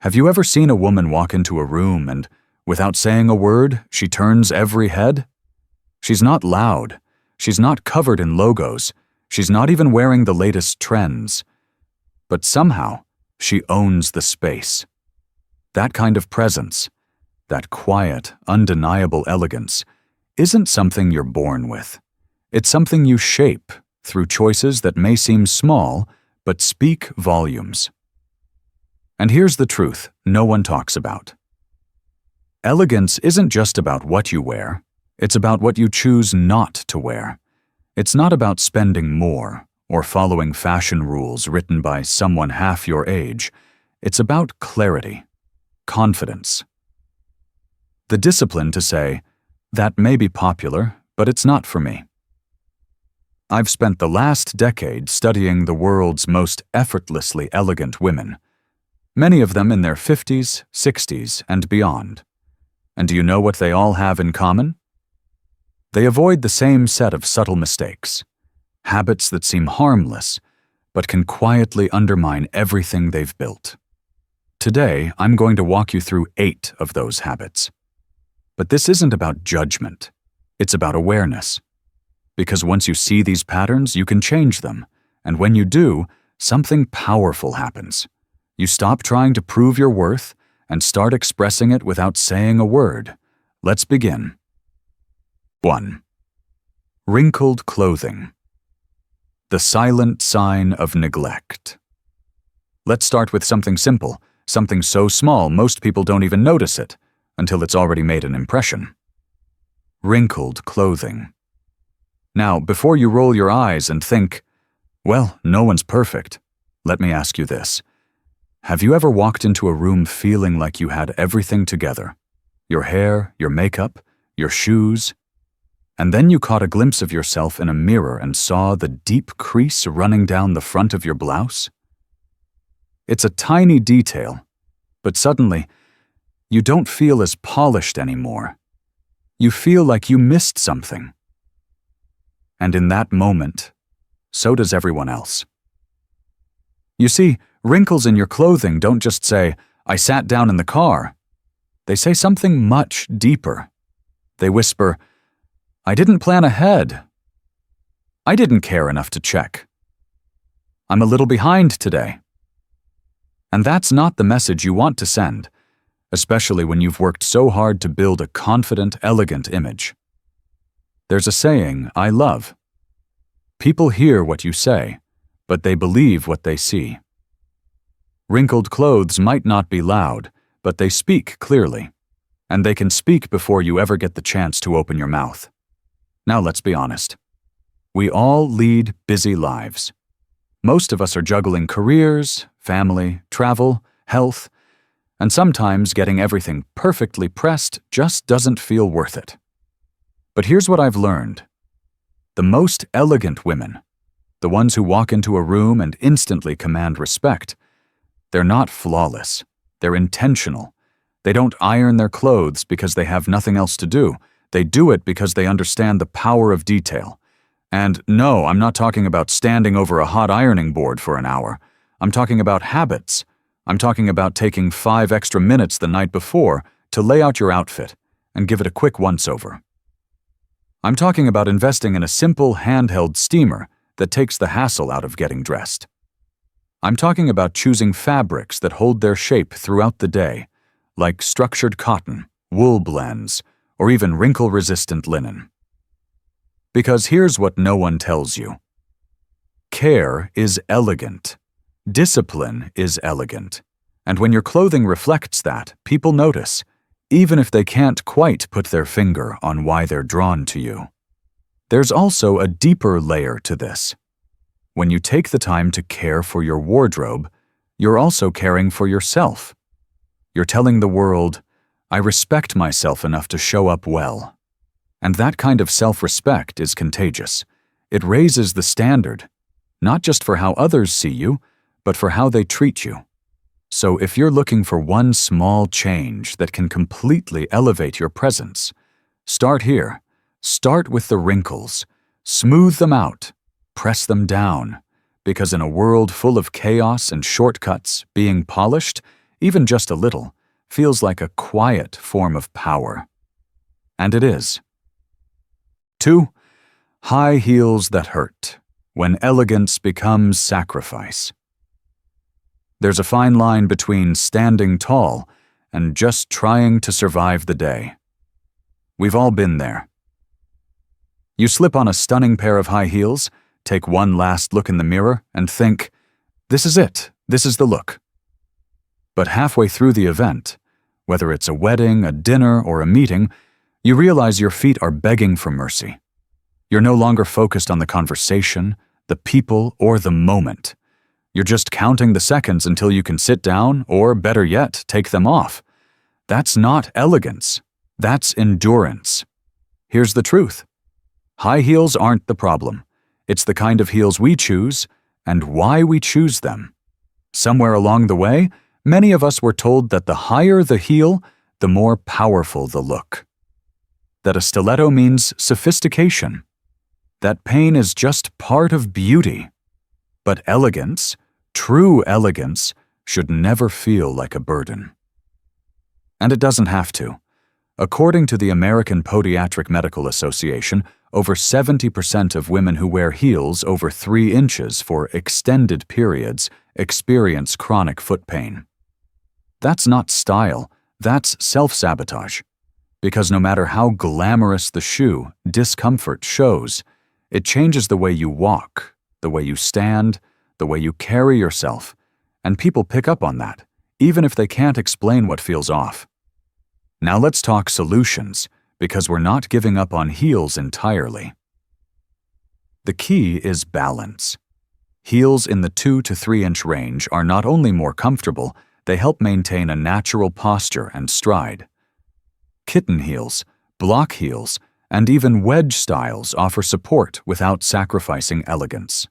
Have you ever seen a woman walk into a room and, without saying a word, she turns every head? She's not loud. She's not covered in logos. She's not even wearing the latest trends. But somehow, she owns the space. That kind of presence, that quiet, undeniable elegance, isn't something you're born with. It's something you shape through choices that may seem small, but speak volumes. And here's the truth no one talks about. Elegance isn't just about what you wear, it's about what you choose not to wear. It's not about spending more or following fashion rules written by someone half your age. It's about clarity, confidence. The discipline to say, that may be popular, but it's not for me. I've spent the last decade studying the world's most effortlessly elegant women, many of them in their 50s, 60s, and beyond. And do you know what they all have in common? They avoid the same set of subtle mistakes, habits that seem harmless, but can quietly undermine everything they've built. Today, I'm going to walk you through 8 of those habits. But this isn't about judgment. It's about awareness. Because once you see these patterns, you can change them. And when you do, something powerful happens. You stop trying to prove your worth and start expressing it without saying a word. Let's begin. 1. Wrinkled clothing. The silent sign of neglect. Let's start with something simple, something so small most people don't even notice it, until it's already made an impression. Wrinkled clothing. Now, before you roll your eyes and think, well, no one's perfect, let me ask you this. Have you ever walked into a room feeling like you had everything together? Your hair, your makeup, your shoes, and then you caught a glimpse of yourself in a mirror and saw the deep crease running down the front of your blouse? It's a tiny detail, but suddenly, you don't feel as polished anymore. You feel like you missed something. And in that moment, so does everyone else. You see, wrinkles in your clothing don't just say, I sat down in the car. They say something much deeper. They whisper, I didn't plan ahead. I didn't care enough to check. I'm a little behind today. And that's not the message you want to send, especially when you've worked so hard to build a confident, elegant image. There's a saying I love. People hear what you say, but they believe what they see. Wrinkled clothes might not be loud, but they speak clearly, and they can speak before you ever get the chance to open your mouth. Now let's be honest. We all lead busy lives. Most of us are juggling careers, family, travel, health, and sometimes getting everything perfectly pressed just doesn't feel worth it. But here's what I've learned. The most elegant women, the ones who walk into a room and instantly command respect, they're not flawless. They're intentional. They don't iron their clothes because they have nothing else to do. They do it because they understand the power of detail. And no, I'm not talking about standing over a hot ironing board for an hour. I'm talking about habits. I'm talking about taking 5 extra minutes the night before to lay out your outfit and give it a quick once-over. I'm talking about investing in a simple handheld steamer that takes the hassle out of getting dressed. I'm talking about choosing fabrics that hold their shape throughout the day, like structured cotton, wool blends, or even wrinkle-resistant linen. Because here's what no one tells you. Care is elegant. Discipline is elegant. And when your clothing reflects that, people notice, even if they can't quite put their finger on why they're drawn to you. There's also a deeper layer to this. When you take the time to care for your wardrobe, you're also caring for yourself. You're telling the world, I respect myself enough to show up well. And that kind of self-respect is contagious. It raises the standard, not just for how others see you, but for how they treat you. So if you're looking for one small change that can completely elevate your presence, start here. Start with the wrinkles. Smooth them out. Press them down. Because in a world full of chaos and shortcuts, being polished even just a little, feels like a quiet form of power. And it is. 2. High heels that hurt, when elegance becomes sacrifice. There's a fine line between standing tall and just trying to survive the day. We've all been there. You slip on a stunning pair of high heels, take one last look in the mirror, and think, this is it, this is the look. But halfway through the event, whether it's a wedding, a dinner, or a meeting, you realize your feet are begging for mercy. You're no longer focused on the conversation, the people, or the moment. You're just counting the seconds until you can sit down, or better yet, take them off. That's not elegance. That's endurance. Here's the truth. High heels aren't the problem. It's the kind of heels we choose and why we choose them. Somewhere along the way, many of us were told that the higher the heel, the more powerful the look. That a stiletto means sophistication. That pain is just part of beauty. But elegance, true elegance, should never feel like a burden. And it doesn't have to. According to the American Podiatric Medical Association, over 70% of women who wear heels over 3 inches for extended periods experience chronic foot pain. That's not style, that's self-sabotage. Because no matter how glamorous the shoe, discomfort shows. It changes the way you walk, the way you stand, the way you carry yourself, and people pick up on that, even if they can't explain what feels off. Now let's talk solutions, because we're not giving up on heels entirely. The key is balance. Heels in the 2 to 3 inch range are not only more comfortable, they help maintain a natural posture and stride. Kitten heels, block heels, and even wedge styles offer support without sacrificing elegance.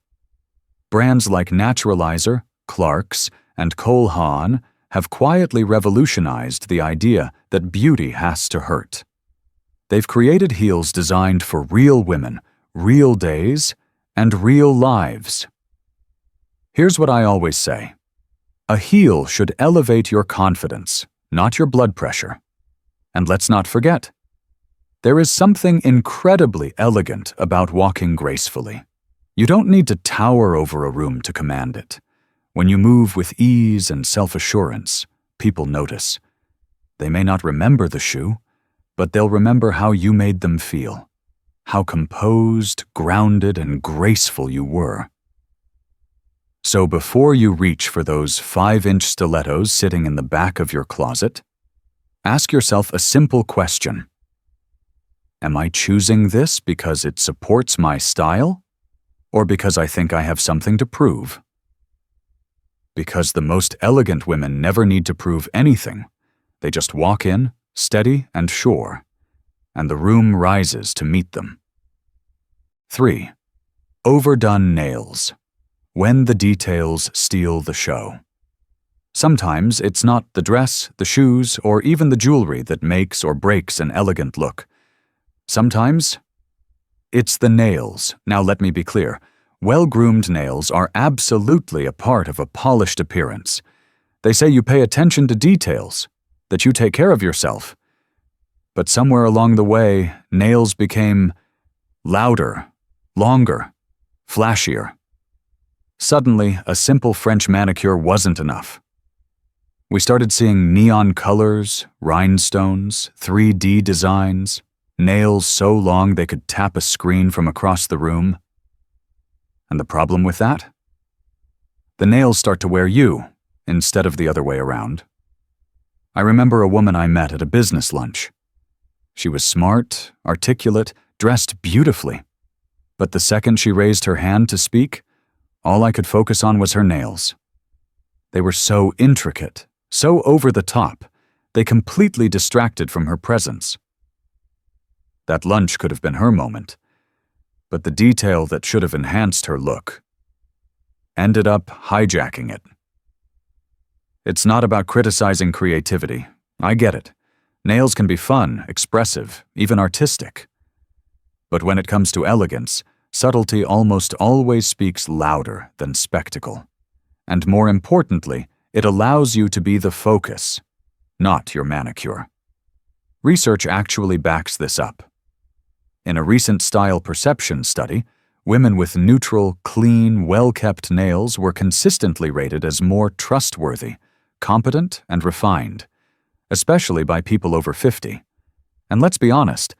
Brands like Naturalizer, Clark's, and Cole Haan have quietly revolutionized the idea that beauty has to hurt. They've created heels designed for real women, real days, and real lives. Here's what I always say. A heel should elevate your confidence, not your blood pressure. And let's not forget, there is something incredibly elegant about walking gracefully. You don't need to tower over a room to command it. When you move with ease and self-assurance, people notice. They may not remember the shoe, but they'll remember how you made them feel, how composed, grounded, and graceful you were. So before you reach for those 5-inch stilettos sitting in the back of your closet, ask yourself a simple question. Am I choosing this because it supports my style, or because I think I have something to prove? Because the most elegant women never need to prove anything. They just walk in, steady and sure, and the room rises to meet them. 3. Overdone nails. When the details steal the show. Sometimes it's not the dress, the shoes, or even the jewelry that makes or breaks an elegant look. Sometimes it's the nails. Now let me be clear. Well-groomed nails are absolutely a part of a polished appearance. They say you pay attention to details, that you take care of yourself. But somewhere along the way, nails became louder, longer, flashier. Suddenly, a simple French manicure wasn't enough. We started seeing neon colors, rhinestones, 3D designs, nails so long they could tap a screen from across the room. And the problem with that? The nails start to wear you, instead of the other way around. I remember a woman I met at a business lunch. She was smart, articulate, dressed beautifully. But the second she raised her hand to speak, all I could focus on was her nails. They were so intricate, so over the top, they completely distracted from her presence. That lunch could have been her moment, but the detail that should have enhanced her look ended up hijacking it. It's not about criticizing creativity. I get it. Nails can be fun, expressive, even artistic. But when it comes to elegance, subtlety almost always speaks louder than spectacle. And more importantly, It allows you to be the focus, not your manicure. Research actually backs this up. In a recent style perception study, women with neutral, clean, well-kept nails were consistently rated as more trustworthy, competent, and refined, especially by people over 50. And let's be honest,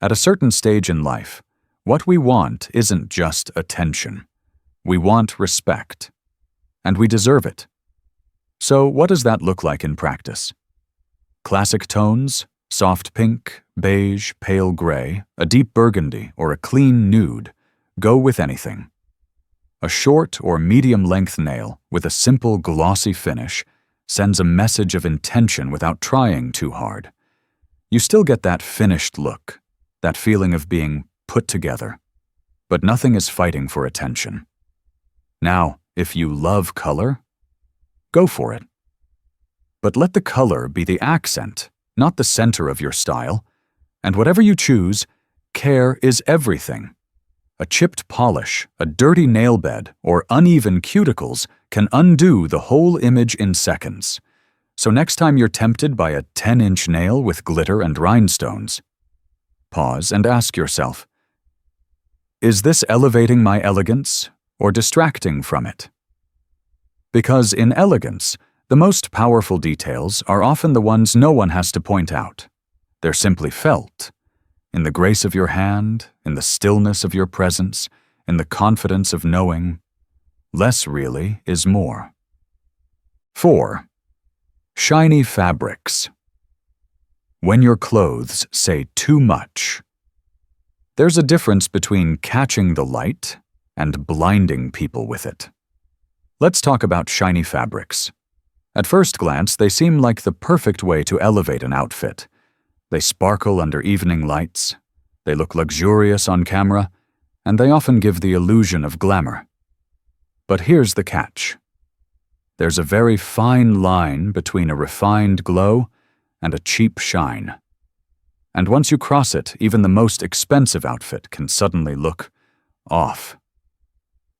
at a certain stage in life, what we want isn't just attention. We want respect. And we deserve it. So what does that look like in practice? Classic tones, soft pink, beige, pale gray, a deep burgundy, or a clean nude, go with anything. A short or medium-length nail with a simple glossy finish sends a message of intention without trying too hard. You still get that finished look, that feeling of being put together. But nothing is fighting for attention. Now, if you love color, go for it. But let the color be the accent, not the center of your style. And whatever you choose, care is everything. A chipped polish, a dirty nail bed, or uneven cuticles can undo the whole image in seconds. So next time you're tempted by a 10-inch nail with glitter and rhinestones, pause and ask yourself, is this elevating my elegance or distracting from it? Because in elegance, the most powerful details are often the ones no one has to point out. They're simply felt. In the grace of your hand, in the stillness of your presence, in the confidence of knowing, less really is more. 4. Shiny fabrics. When your clothes say too much. There's a difference between catching the light and blinding people with it. Let's talk about shiny fabrics. At first glance, they seem like the perfect way to elevate an outfit. They sparkle under evening lights, they look luxurious on camera, and they often give the illusion of glamour. But here's the catch. There's a very fine line between a refined glow and a cheap shine. And once you cross it, even the most expensive outfit can suddenly look off.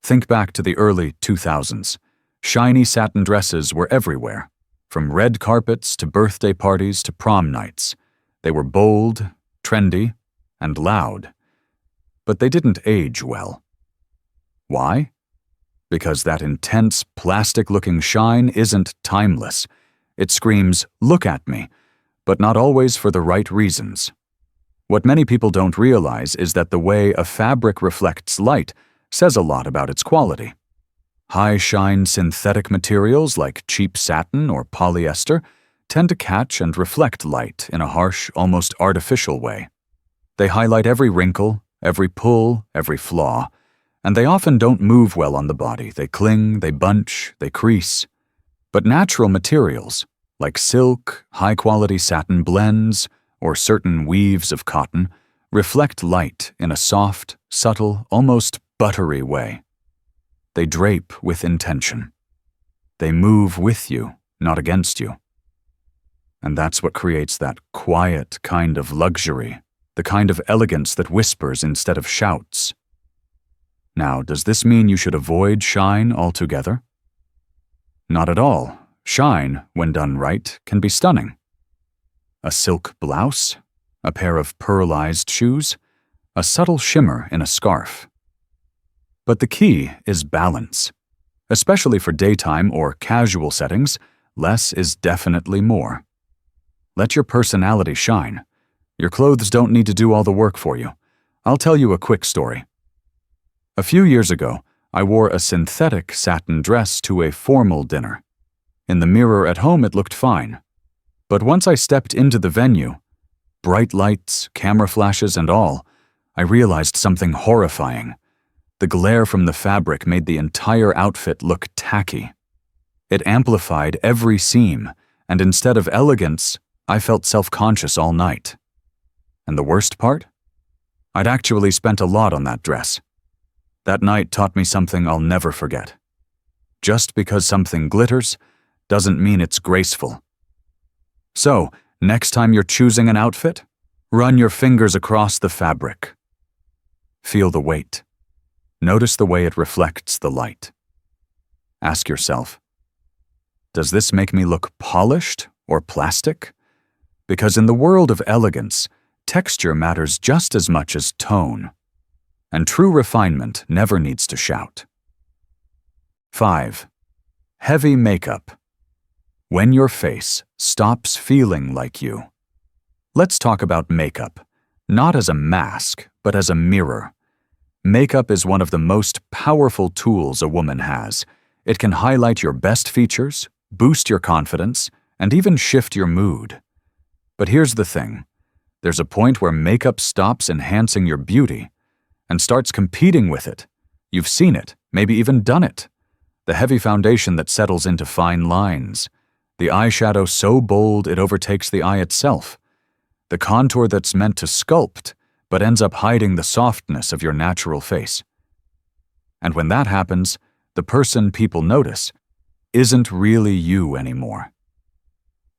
Think back to the early 2000s. Shiny satin dresses were everywhere, from red carpets to birthday parties to prom nights. They were bold, trendy, and loud. But they didn't age well. Why? Because that intense, plastic-looking shine isn't timeless. It screams, "Look at me," but not always for the right reasons. What many people don't realize is that the way a fabric reflects light says a lot about its quality. High-shine synthetic materials like cheap satin or polyester tend to catch and reflect light in a harsh, almost artificial way. They highlight every wrinkle, every pull, every flaw, and they often don't move well on the body. They cling, they bunch, they crease. But natural materials, like silk, high-quality satin blends, or certain weaves of cotton, reflect light in a soft, subtle, almost buttery way. They drape with intention. They move with you, not against you. And that's what creates that quiet kind of luxury, the kind of elegance that whispers instead of shouts. Now, does this mean you should avoid shine altogether? Not at all. Shine, when done right, can be stunning. A silk blouse, a pair of pearlized shoes, a subtle shimmer in a scarf. But the key is balance. Especially for daytime or casual settings, less is definitely more. Let your personality shine. Your clothes don't need to do all the work for you. I'll tell you a quick story. A few years ago, I wore a synthetic satin dress to a formal dinner. In the mirror at home, it looked fine. But once I stepped into the venue, bright lights, camera flashes, and all, I realized something horrifying. The glare from the fabric made the entire outfit look tacky. It amplified every seam, and instead of elegance, I felt self-conscious all night. And the worst part? I'd actually spent a lot on that dress. That night taught me something I'll never forget. Just because something glitters doesn't mean it's graceful. So, next time you're choosing an outfit, run your fingers across the fabric. Feel the weight. Notice the way it reflects the light. Ask yourself, Does this make me look polished or plastic? Because in the world of elegance, texture matters just as much as tone. And true refinement never needs to shout. 5. Heavy makeup. When your face stops feeling like you. Let's talk about makeup, not as a mask, but as a mirror. Makeup is one of the most powerful tools a woman has. It can highlight your best features, boost your confidence, and even shift your mood. But here's the thing. There's a point where makeup stops enhancing your beauty and starts competing with it. You've seen it, maybe even done it. The heavy foundation that settles into fine lines. The eyeshadow so bold it overtakes the eye itself. The contour that's meant to sculpt, but ends up hiding the softness of your natural face. And when that happens, the person people notice isn't really you anymore.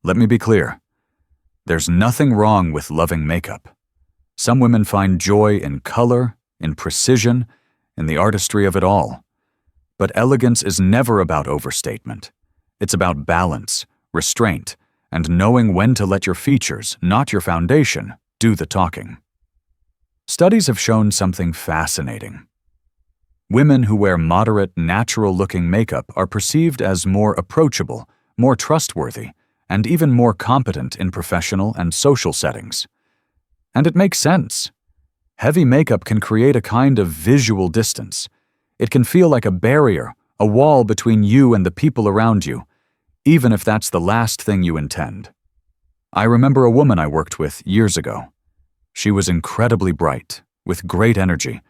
Let me be clear. There's nothing wrong with loving makeup. Some women find joy in color, in precision, in the artistry of it all. But elegance is never about overstatement. It's about balance, restraint, and knowing when to let your features, not your foundation, do the talking. Studies have shown something fascinating. Women who wear moderate, natural-looking makeup are perceived as more approachable, more trustworthy, and even more competent in professional and social settings. And it makes sense. Heavy makeup can create a kind of visual distance. It can feel like a barrier, a wall between you and the people around you, even if that's the last thing you intend. I remember a woman I worked with years ago. She was incredibly bright, with great energy,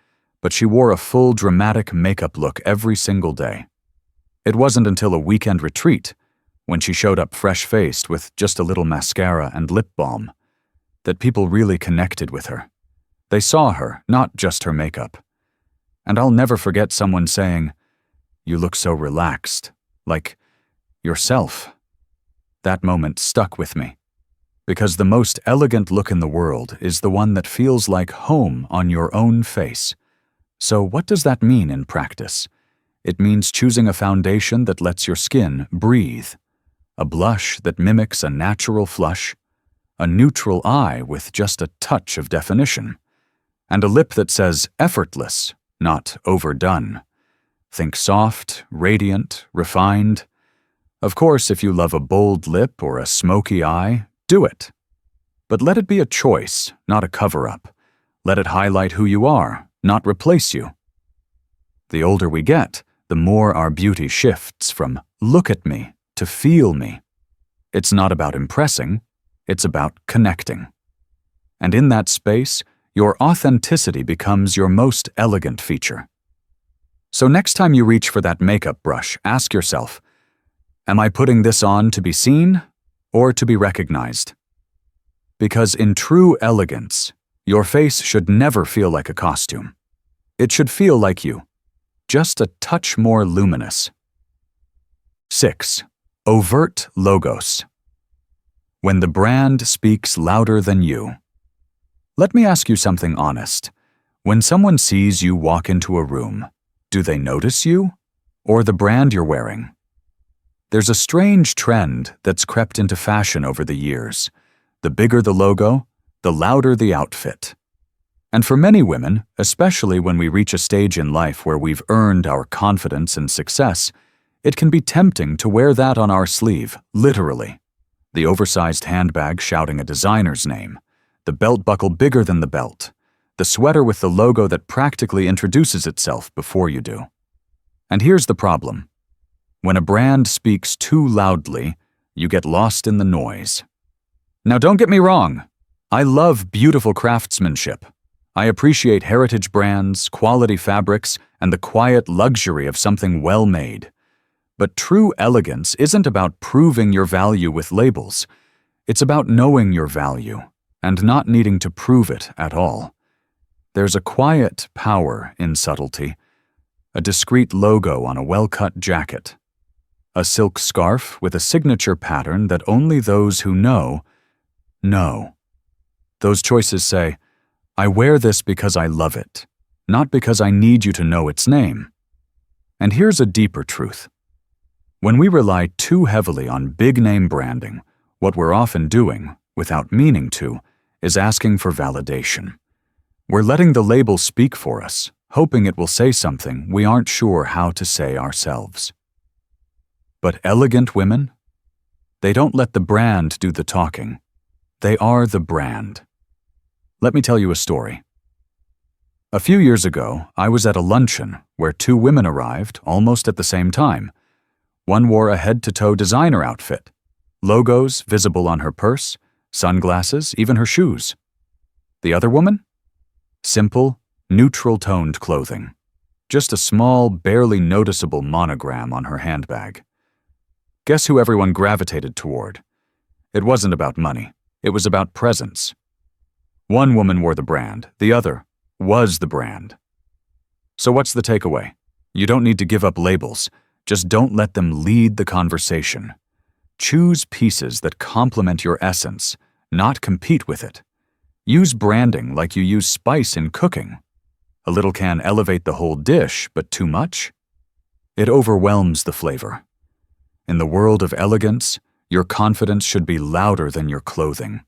but she wore a full dramatic makeup look every single day. It wasn't until a weekend retreat, when she showed up fresh-faced with just a little mascara and lip balm, that people really connected with her. They saw her, not just her makeup. And I'll never forget someone saying, "You look so relaxed, like yourself." That moment stuck with me, because the most elegant look in the world is the one that feels like home on your own face. So what does that mean in practice? It means choosing a foundation that lets your skin breathe, a blush that mimics a natural flush, a neutral eye with just a touch of definition, and a lip that says effortless, not overdone. Think soft, radiant, refined. Of course, if you love a bold lip or a smoky eye, do it. But let it be a choice, not a cover-up. Let it highlight who you are, not replace you. The older we get, the more our beauty shifts from "look at me" to "feel me." It's not about impressing, it's about connecting. And in that space, your authenticity becomes your most elegant feature. So next time you reach for that makeup brush, ask yourself, am I putting this on to be seen or to be recognized? Because in true elegance, your face should never feel like a costume. It should feel like you, just a touch more luminous. 6. Overt logos. When the brand speaks louder than you. Let me ask you something honest. When someone sees you walk into a room, do they notice you or the brand you're wearing? There's a strange trend that's crept into fashion over the years. The bigger the logo, the louder the outfit. And for many women, especially when we reach a stage in life where we've earned our confidence and success, it can be tempting to wear that on our sleeve, literally. The oversized handbag shouting a designer's name, the belt buckle bigger than the belt, the sweater with the logo that practically introduces itself before you do. And here's the problem. When a brand speaks too loudly, you get lost in the noise. Now don't get me wrong. I love beautiful craftsmanship. I appreciate heritage brands, quality fabrics, and the quiet luxury of something well-made. But true elegance isn't about proving your value with labels. It's about knowing your value and not needing to prove it at all. There's a quiet power in subtlety, a discreet logo on a well-cut jacket, a silk scarf with a signature pattern that only those who know. Those choices say, I wear this because I love it, not because I need you to know its name. And here's a deeper truth. When we rely too heavily on big-name branding, what we're often doing, without meaning to, is asking for validation. We're letting the label speak for us, hoping it will say something we aren't sure how to say ourselves. But elegant women? They don't let the brand do the talking. They are the brand. Let me tell you a story. A few years ago, I was at a luncheon where two women arrived almost at the same time. One wore a head-to-toe designer outfit, logos visible on her purse, sunglasses, even her shoes. The other woman? Simple, neutral-toned clothing. Just a small, barely noticeable monogram on her handbag. Guess who everyone gravitated toward? It wasn't about money. It was about presence. One woman wore the brand, the other was the brand. So what's the takeaway? You don't need to give up labels. Just don't let them lead the conversation. Choose pieces that complement your essence, not compete with it. Use branding like you use spice in cooking. A little can elevate the whole dish, but too much? It overwhelms the flavor. In the world of elegance, your confidence should be louder than your clothing.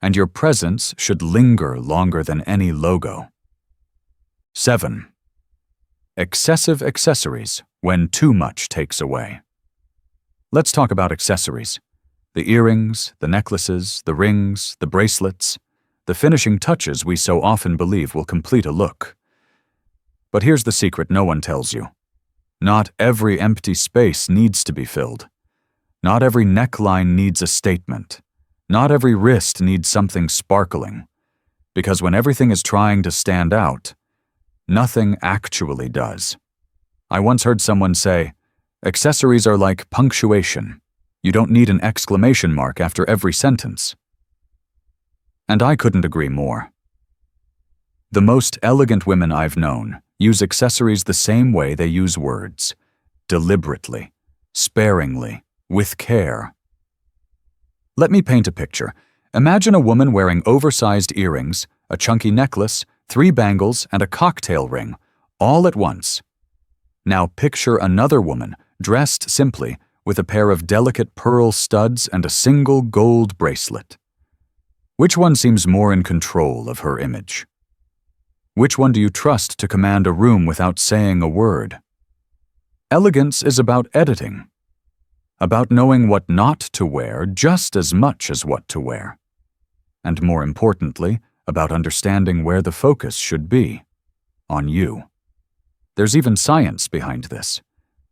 And your presence should linger longer than any logo. 7. Excessive accessories when too much takes away. Let's talk about accessories. The earrings, the necklaces, the rings, the bracelets, the finishing touches we so often believe will complete a look. But here's the secret no one tells you. Not every empty space needs to be filled. Not every neckline needs a statement. Not every wrist needs something sparkling. Because when everything is trying to stand out, nothing actually does. I once heard someone say, accessories are like punctuation. You don't need an exclamation mark after every sentence. And I couldn't agree more. The most elegant women I've known use accessories the same way they use words, deliberately, sparingly, with care. Let me paint a picture. Imagine a woman wearing oversized earrings, a chunky necklace, 3 bangles, and a cocktail ring, all at once. Now picture another woman, dressed simply, with a pair of delicate pearl studs and a single gold bracelet. Which one seems more in control of her image? Which one do you trust to command a room without saying a word? Elegance is about editing, about knowing what not to wear just as much as what to wear, and more importantly, about understanding where the focus should be, on you. There's even science behind this.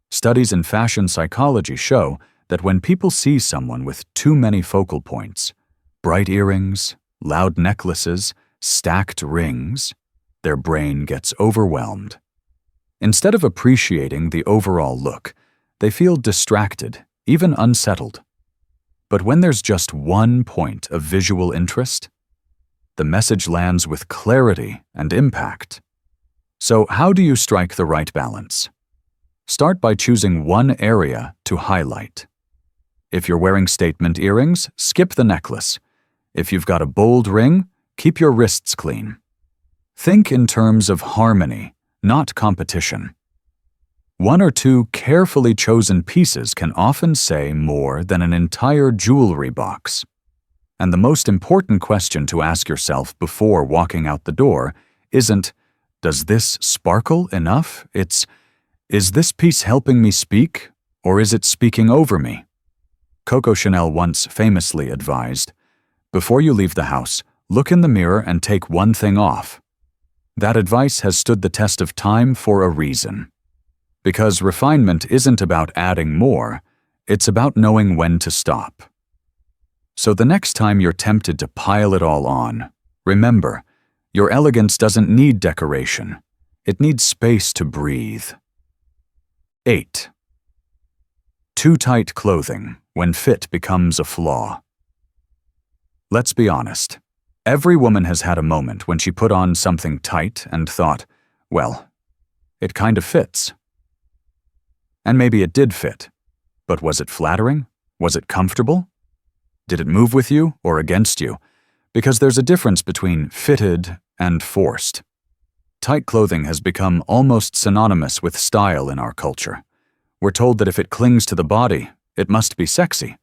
Studies in fashion psychology show that when people see someone with too many focal points, bright earrings, loud necklaces, stacked rings, their brain gets overwhelmed. Instead of appreciating the overall look, they feel distracted, even unsettled. But when there's just one point of visual interest, the message lands with clarity and impact. So how do you strike the right balance? Start by choosing one area to highlight. If you're wearing statement earrings, skip the necklace. If you've got a bold ring, keep your wrists clean. Think in terms of harmony, not competition. 1 or 2 carefully chosen pieces can often say more than an entire jewelry box. And the most important question to ask yourself before walking out the door isn't, does this sparkle enough? It's, is this piece helping me speak, or is it speaking over me? Coco Chanel once famously advised, before you leave the house, look in the mirror and take one thing off. That advice has stood the test of time for a reason. Because refinement isn't about adding more, it's about knowing when to stop. So the next time you're tempted to pile it all on, remember, your elegance doesn't need decoration. It needs space to breathe. 8. Too tight clothing when fit becomes a flaw. Let's be honest. Every woman has had a moment when she put on something tight and thought, well, it kind of fits. And maybe it did fit. But was it flattering? Was it comfortable? Did it move with you or against you? Because there's a difference between fitted and forced. Tight clothing has become almost synonymous with style in our culture. We're told that if it clings to the body, it must be sexy.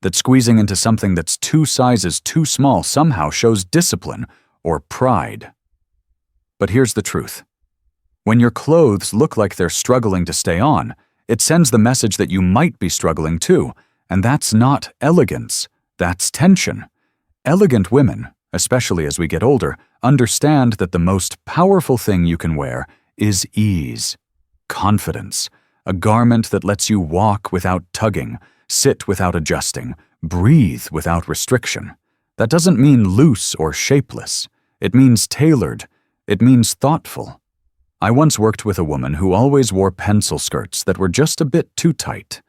That squeezing into something that's 2 sizes too small somehow shows discipline or pride. But here's the truth. When your clothes look like they're struggling to stay on, it sends the message that you might be struggling too, and that's not elegance, that's tension. Elegant women, especially as we get older, understand that the most powerful thing you can wear is ease, confidence, a garment that lets you walk without tugging, sit without adjusting, breathe without restriction. That doesn't mean loose or shapeless. It means tailored. It means thoughtful. I once worked with a woman who always wore pencil skirts that were just a bit too tight.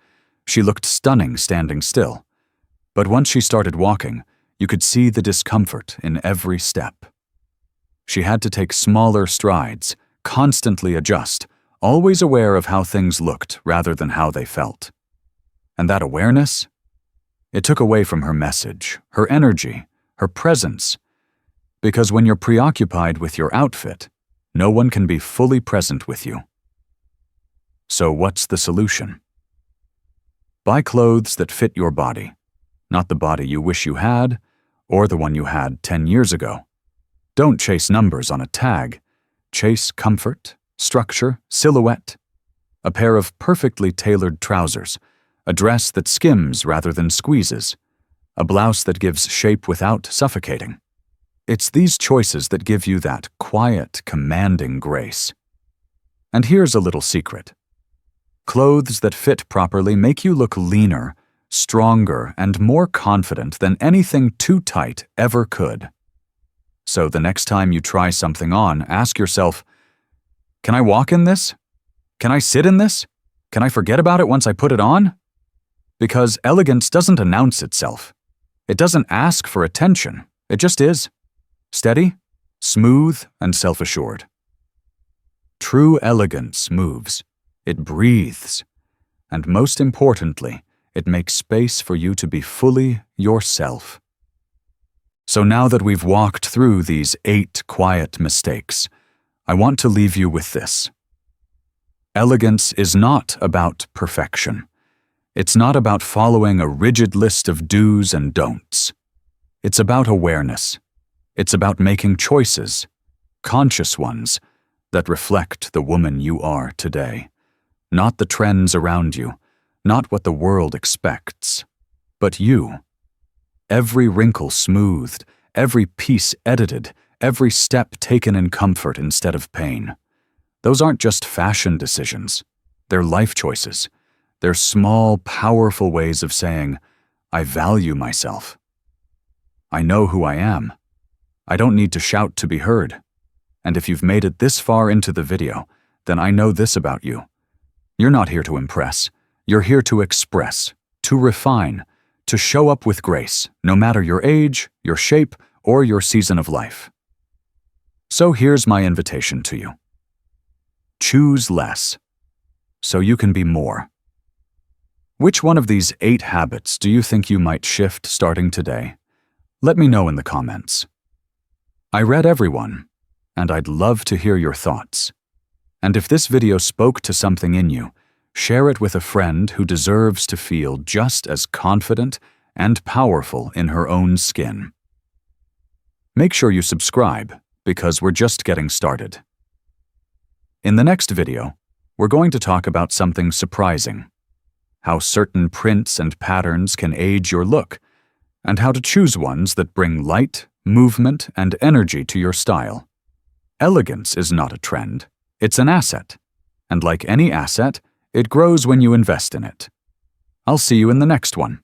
She looked stunning standing still. But once she started walking, you could see the discomfort in every step. She had to take smaller strides, constantly adjust, always aware of how things looked rather than how they felt. And that awareness? It took away from her message, her energy, her presence. Because when you're preoccupied with your outfit, no one can be fully present with you. So what's the solution? Buy clothes that fit your body, not the body you wish you had, or the one you had 10 years ago. Don't chase numbers on a tag. Chase comfort, structure, silhouette. A pair of perfectly tailored trousers, a dress that skims rather than squeezes, a blouse that gives shape without suffocating. It's these choices that give you that quiet, commanding grace. And here's a little secret. Clothes that fit properly make you look leaner, stronger, and more confident than anything too tight ever could. So the next time you try something on, ask yourself, can I walk in this? Can I sit in this? Can I forget about it once I put it on? Because elegance doesn't announce itself. It doesn't ask for attention. It just is. Steady, smooth, and self-assured. True elegance moves. It breathes. And most importantly, it makes space for you to be fully yourself. So now that we've walked through these 8 quiet mistakes, I want to leave you with this. Elegance is not about perfection. It's not about following a rigid list of do's and don'ts. It's about awareness. It's about making choices, conscious ones, that reflect the woman you are today. Not the trends around you, not what the world expects, but you. Every wrinkle smoothed, every piece edited, every step taken in comfort instead of pain. Those aren't just fashion decisions. They're life choices. They're small, powerful ways of saying, I value myself. I know who I am. I don't need to shout to be heard. And if you've made it this far into the video, then I know this about you. You're not here to impress. You're here to express, to refine, to show up with grace, no matter your age, your shape, or your season of life. So here's my invitation to you. Choose less, so you can be more. Which one of these 8 habits do you think you might shift starting today? Let me know in the comments. I read everyone, and I'd love to hear your thoughts. And if this video spoke to something in you, share it with a friend who deserves to feel just as confident and powerful in her own skin. Make sure you subscribe, because we're just getting started. In the next video, we're going to talk about something surprising. How certain prints and patterns can age your look, and how to choose ones that bring light, movement, and energy to your style. Elegance is not a trend, it's an asset. And like any asset, it grows when you invest in it. I'll see you in the next one.